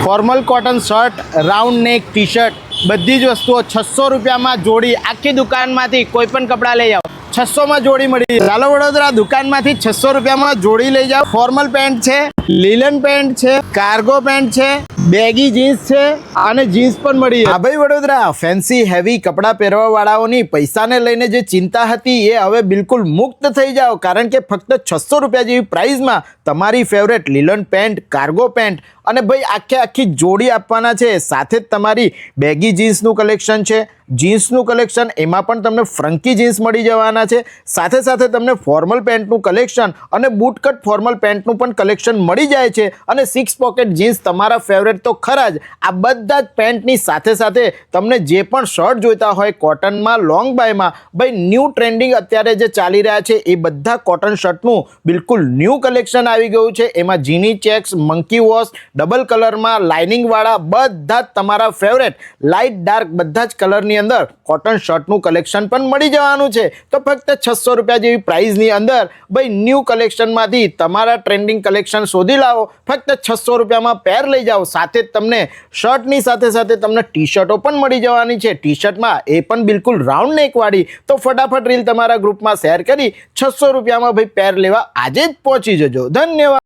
Formal cotton shirt, round નેક T shirt, બધી જ વસ્તુઓ 600 રૂપિયામાં જોડી. આખી દુકાનમાંથી કોઈ પણ કપડાં લઈ જાઓ, 600માં જોડી મળી. ચાલો વડોદરા દુકાનમાંથી 600 રૂપિયામાં જોડી લઈ જાઓ. ફોર્મલ પેન્ટ છે, લીલન પેન્ટ છે, કાર્ગો પેન્ટ છે, બેગી જીન્સ છે અને જીન્સ પણ મળી. હા ભાઈ વડોદરા, ફેન્સી હેવી કપડાં પહેરવા વાળાઓની પૈસાને લઈને જે ચિંતા હતી એ હવે બિલકુલ મુક્ત થઈ જાઓ, કારણ કે ફક્ત 600 રૂપિયા જેવી પ્રાઇસમાં તમારી ફેવરેટ લીલન પેન્ટ, કાર્ગો પેન્ટ અને ભાઈ આખી જોડી આપવાના છે. સાથે જ તમારી બેગી જીન્સનું કલેક્શન છે, જીન્સનું કલેક્શન, એમાં પણ તમને ફ્રંકી જીન્સ મળી જવાના છે. સાથે તમને ફોર્મલ પેન્ટનું કલેક્શન અને બૂટકટ ફોર્મલ પેન્ટનું પણ કલેક્શન મળી જાય છે. અને 6 પોકેટ જીન્સ તમારા ફેવરેટ તો ખરા જ. આ બધા જ પેન્ટની સાથે તમને જે પણ શર્ટ જોઈતા હોય કોટનમાં, લોંગ બાયમાં, ભાઈ ન્યૂ ટ્રેન્ડિંગ અત્યારે જે ચાલી રહ્યા છે એ બધા કોટન શર્ટનું બિલકુલ ન્યૂ કલેક્શન આવી ગયું છે. એમાં જીની ચેક્સ, મંકી વોશ, ડબલ કલરમાં, લાઇનિંગવાળા બધા જ તમારા ફેવરેટ લાઇટ ડાર્ક બધા જ કલરની અંદર કોટન શર્ટનું કલેક્શન પણ મળી જવાનું છે. તો ફક્ત 600 રૂપિયા જેવી પ્રાઇસની અંદર ભાઈ ન્યૂ કલેક્શનમાંથી તમારા ટ્રેન્ડિંગ કલેક્શન શોધી લાવો. ફક્ત 600 રૂપિયામાં પેર લઈ જાઓ. સાથે જ તમને શર્ટની સાથે તમને ટી શર્ટો પણ મળી જવાની છે. ટી શર્ટમાં એ પણ બિલકુલ રાઉન્ડ નેકવાળી. તો ફટાફટ રીલ તમારા ગ્રુપમાં શેર કરી 600 રૂપિયામાં ભાઈ પેર લેવા આજે જ પહોંચી જજો. ધન્યવાદ.